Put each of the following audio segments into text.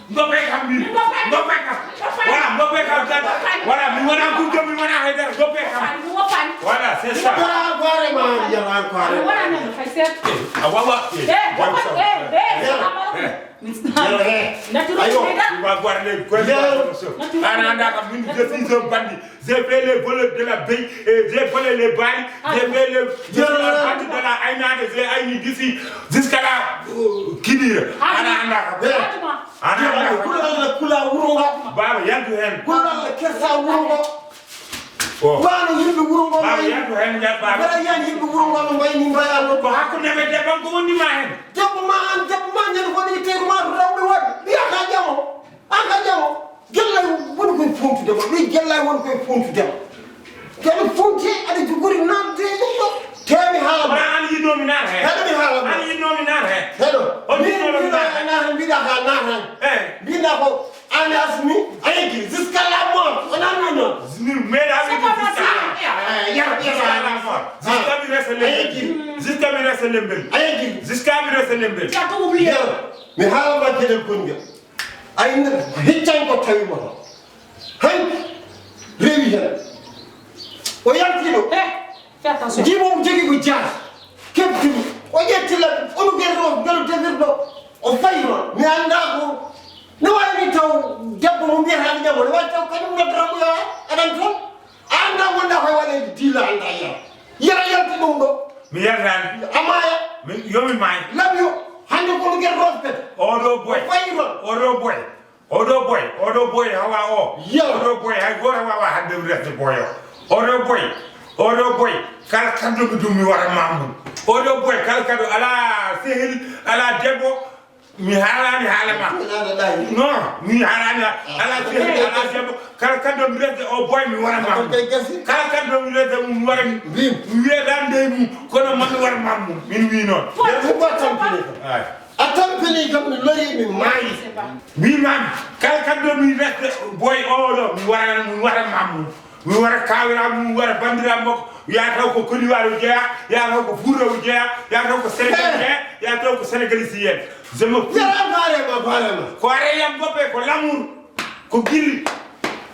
Ngope kam bi. Ngope kam. Voilà, ngope kam. Voilà, mi wona ko mi wona hayda ngope kam. Voilà, c'est ça. Bare ma yalla encore. Wala na fay set. Ah wawa. Ayo, tu vas voir les coins. Ananda kam min je suis un bandit. J'ai fait les voleurs de la baie et j'ai volé les balles, j'ai fait les bandits de la Aïnade, j'ai aïni d'ici jusqu'à la Kidira. Ananda kula wurongo baba yandu hen. kula kersa wurongo Oh. wano yimbe wurongo Baba yandu hen ya baba. bara yan yimbe wurongo no mbay ni mbayal Ko hakkunde be debban ko woni ma hen. debbo ma ñan ko ni teeru ma rawbe wat biya ka jamo aka jamo gella woni koy fontude ma ni gella woni koy fontude ma ken fonti ada juguri namde dum temi hala Wala an yino mi nan hen. hada mi hala An yino mi nan hen. hello On dit non le nan. na bida ka na han bida ko ana asmi aygi jusqu'à la mort on a non Mais là, jusqu'à me rester l'embel. Jusqu'à me rester l'embel. Tu as tout oublié. Mais hala ma kedel konga ay na hiccan ko tawi mo hay rewi hen o yantino Fais attention. jibo mo jogi ko jaar kebti o yettila onu gerdo gelo devirdo o fayma mi anda ko no wayni taw debbo mo biya tan jamo no way taw kanum nodram yo adan ton anda wonda koy wala dila anda ya yanti dum do Mi yardan. amaya Mi yomi may. labyo hande ko no gerdo pet Odo boy. fayma Odo boy. Hawa o. Odo boy. Hay gora wawa hadde reste boyo. Odo boy. Kal kando dum mi wara mamu. Odo boy kal kado ala sehil ala debbo mi halani halama. Non, mi halani ala sehil ala debbo kal kando mi reste o boy mi wara mamu. Kala kando mi reste mi wara mi wedande mu kono man mi wara mamu. Min wi non. Ay. atampeli kam no lori mi mayi Mi mam kala kando mi reste boy odo mi wara mamu. Mi wara kawira mi wara bandira mako ya taw ko koliwaru jeya ya taw ko furawu jeya ya taw ko Sénégal jeya ya taw ko sénégalais yen je me yara bare ma ko are yam goppe ko l'amour ko giri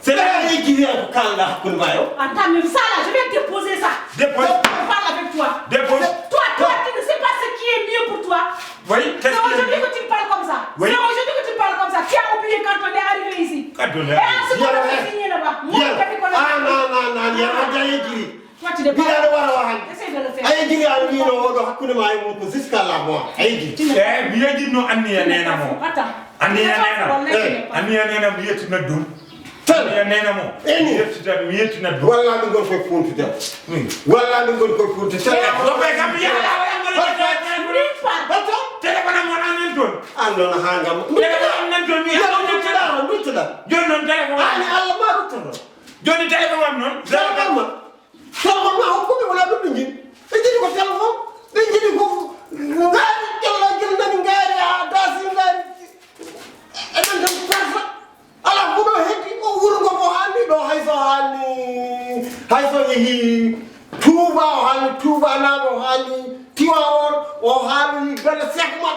c'est c'est là la équipe ko kala ko bayo Attends, mais ça là, je vais déposer ça. dépose Je parle avec toi. dépose Toi, tu ne sais pas ce qui est mieux pour toi. oui C'est qu'est-ce aujourd'hui que tu me parles comme ça. Oui. C'est aujourd'hui que tu me parles comme ça. Tu as oublié quand on est arrivé ici. Quand on est Et ensuite, on a signé là-bas. Moi, je t'ai fait non yara jaye giri Toi, tu n'es pas. bila do wara wahan Essaye de le faire. ay giri al ni no do hakkunde ma ay mo ko jusqu'à la mort ay giri eh mi yeji no anni ya nena mo Attends. anni ya nena Wallahi, anni ya nena mi yetti na dum tan ya nena mo Eni. mi yetti na dum walla mi gon koy fontu dem walla mi gon koy fontu tan goppe kam ya la bato téléphone mo nan ton ando na hanga mo téléphone nan ton mi nutida jon non téléphone ani alla ma rutto joni téléphone am non Salma ma ko mi wala dum ngi e jidi ko telefon e jidi ko ngari jella jel nani ngari a dasi ngari e man tam tarfa ala ko do heddi o wuro go mo handi do hayso yehi tuba o handi tuba na do handi tiwa o handi bela sekma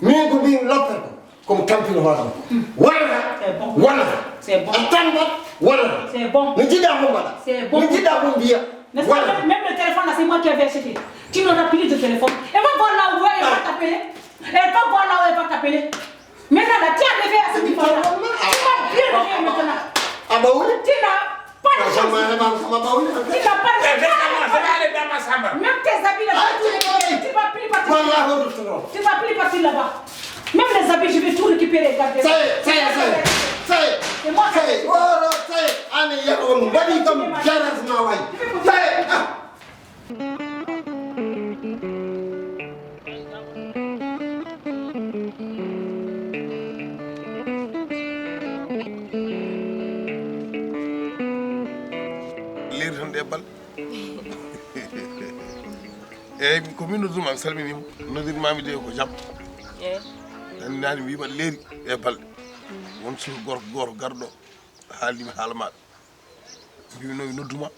mi ko bi lopper ko comme tampino wala C'est bon. attends voilà C'est bon. C'est bon. N'est-ce pas? Même le téléphone là, c'est moi qui ai acheté. Tu n'auras plus de téléphone. Elle va voir là où elle va t'appeler. Elle va voir là où elle va t'appeler. Maintenant là, tu as levé à ce niveau-là. Tu vas bien lever maintenant. Ah bah oui. Tu n'as pas de chance. Tu n'as pas de chance. Même tes habits là, tu vas plus partir. Tu vas plus partir là-bas. Même les habits, je vais tout récupérer. C'est moi qui ai eyi ko min nodduma mi salminima noddirmami de ko jam nani wiima leeri e balɗe won suka gorko garɗo haalimi haala maɗa mbimi nodduma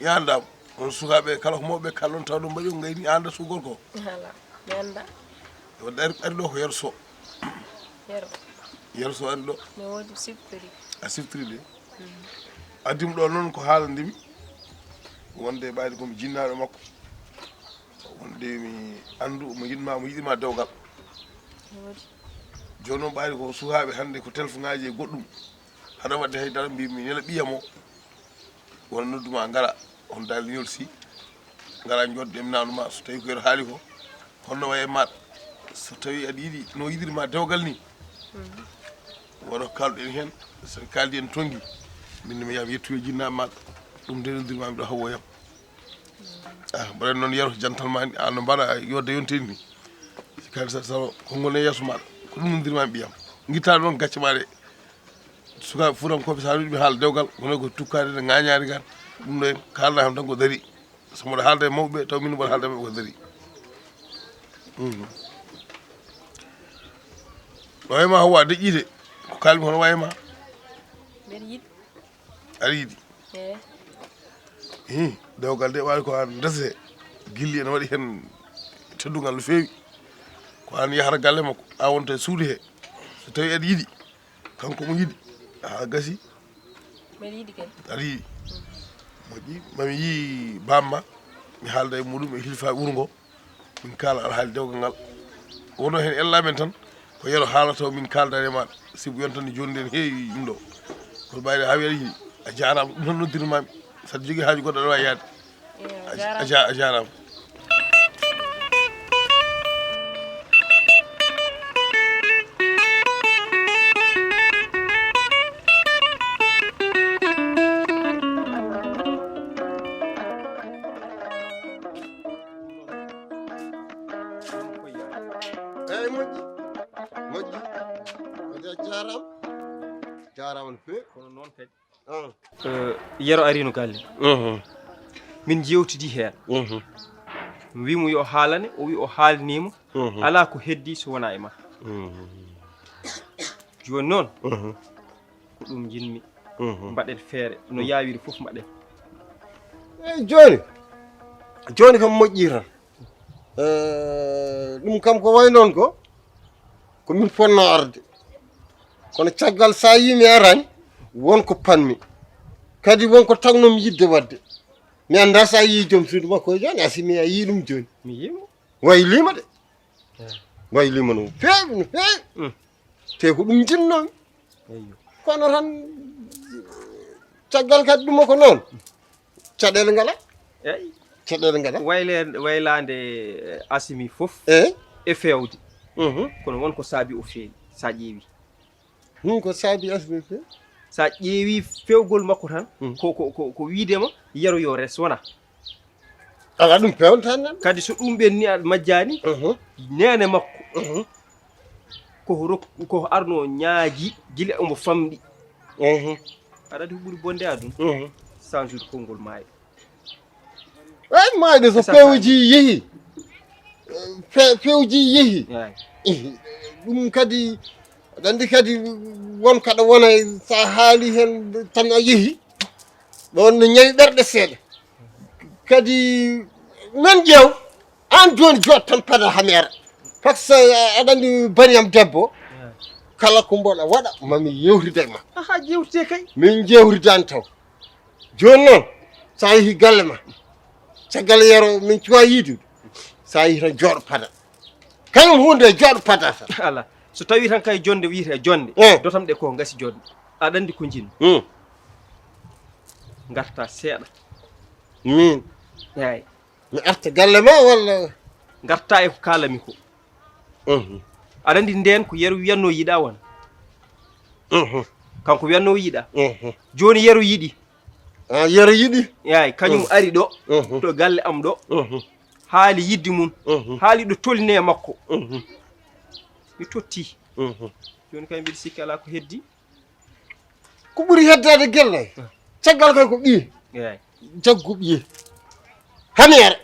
yandam on sukaɓe kala ko mawɓe kallon taw ɗo mbaɗi o gayni anda suka gorko o Hala, mi anda. ɗari ɗo ko yeto so yero so andi ɗo ne wodi siftiri a siftiri de addimi ɗo noon ko haalandimi wonde ɓayde komi jinnaɗo makko wonde mi andu mo yiɗima dewgal joni noon ɓayde ko sukaɓe hannde ko téléphone ngaji e goɗɗum haɗa wadde haydara mbimi nela ɓiyamo wona nodduma ngara on dal ñol si ngara jodde mi nanuma so tawi ko yeto haali ko honno waye maɗa so tawi aɗa yiiɗi no yiɗirma dewgal ni woɗo kalɗen hen so kaldi en tonggui minne mi yiyam yettoyo jinnaɓe maɗa ɗum ndennodirmami ɗo hawoyam mbaɗen noon yero jantal ma ni ano mbaɗa yodde yonteni ni kadi sawo konngol ne yeeso maɗa ko ɗum noddirmami ɓiyam guittade noon gacce maɗe sukaɓe fuurankoɓe sa wiɗumi haala dewgal kono ko tukkade ne ŋañari gan ɗum ɗo en kalda kam tan ko dari so mboɗo haalda e mawɓeɓe taw min mboɗo haalda e maɓɓe ko dari no wayma Hawa deƴƴide ko kalmi hono wayma mbeɗa yiɗi aɗa yiiɗi dewgal de wawi ko an ndese guilli ene waɗi hen teddugal no fewi ko an yahata galle makko a wonta e suudu he so tawi aɗa yiiɗi kanko mo yiiɗi ha gasi mbeɗa yiɗi kadi aɗa yiiɗi moƴƴi mami yi bamma mi haalda e muɗum e hilfa wuuro ngo min kaala aɗa haali dewgal ngal wono hen ellamen tan ko yero haalata min kaldare maɗa sibu yontande joni nde ne heewi ɗum ɗo kono ɓayde ha wiyaɗa yiiɗi a jarama ɗum tan noddirmami saɗa jogui haaju goɗɗo aɗa wawi yaade a jarama eyyi moƴƴi ade jarama no fewi kono noon kadi yero ari no galle min jewtidi hen mi wimo yo haalane o wi o haalinima ala ko heddi so wona e ma joni noon ko ɗum jinmi mbaɗen feere no yawiri foof mbaɗen eyyi joni kam moƴƴi tan ɗum kam ko way noon ko komin fonno arde kono caggal sa yimi arani wonko panmi kadi wonko tagnomi yidde wadde mi anda sa yi joom suudu makko joni ASSIMI a yi ɗum joni mi yimo waylima de waylima no feewi no feewi te ko ɗum jinnomi eyyo kono tan caggal kadi ɗuma ko noon caɗele ngala eyyi caɗele ngala waylande ASSIMI foof e fewde kono wonko saabi o feewi sa ƴeewi ko saabi ASSIMI feewi sa ƴeewi fewgol makko tan ko wiidema yero yo res wona ala ɗum pewntan nan kadi so ɗum ɓenni aɗa majjani nene makko ko arno ñaaji gila omo famɗi aɗa andi ko ɓuuri bonde aduna change konngol maayo eyyi mayde so fewji yeehi fewji yeehi ɗum kadi aɗa andi kadi won kaɗa wona sa haali hen tan a yeehi ɗon no ñawi ɓerɗe seeɗa kadi men ƴeew an joni jot tan pada hami ara par ce que aɗa andi baniyam debbo kala ko mboɗa waɗa mami yewtide e ma ha jewtite kay min jewtidani taw joni noon sa yeehi galle ma caggal yero min cuwa yiidude sa yeehi tan jooɗo pada kañum hunde jooɗo pada tan ala so tawi tan kay jonde wiyete jonde dotam ɗe ko gasi jonde aɗa andi ko jinmi garta seeɗa min eyyi mi arta galle ma walla garta e ko kalami ko aɗa andi nden ko yero wiyanno yiiɗa wona kanko wiyanno yiiɗa joni yero yiiɗi yero yiiɗi eyyi kañum ari ɗo to galle am ɗo haali yidde mum haali ɗo tolni e makko mi totti joni kay mbiɗa sikki ala ko heddi ko ɓuuri heddade gelle caggal kay ko ɓiye eyyi jaggu ɓiye hani ara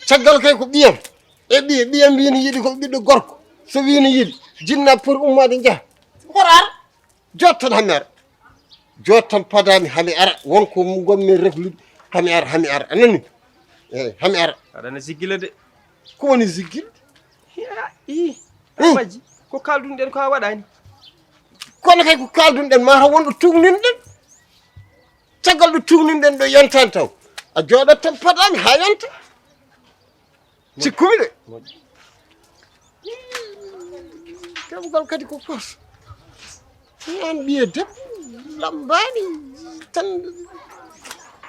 caggal kay ko ɓiyam e ɓiyam wino yiiɗi ko ɓiɗɗo gorko so wino yiiɗi jinna pour ummade jaaha hora ara jot tan hami ara jot tan padami hami ara wonko gonmi reflude hami ara anani eyyi hami ara aɗana siggila de ko woni siggilde majji ko kaldunɗen ko a waɗani kono kay ko kaldunɗen mata wonɗo tugninɗen caggal ɗo tugninɗen ɗo yantani taw a jooɗat tan paɗami ha yanta sikkumi de kewgal kadi ko pos an ɓiye debbo lambani tan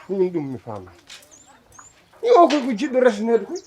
min ɗum mi faama o koy ko jiɗɗo resnede koy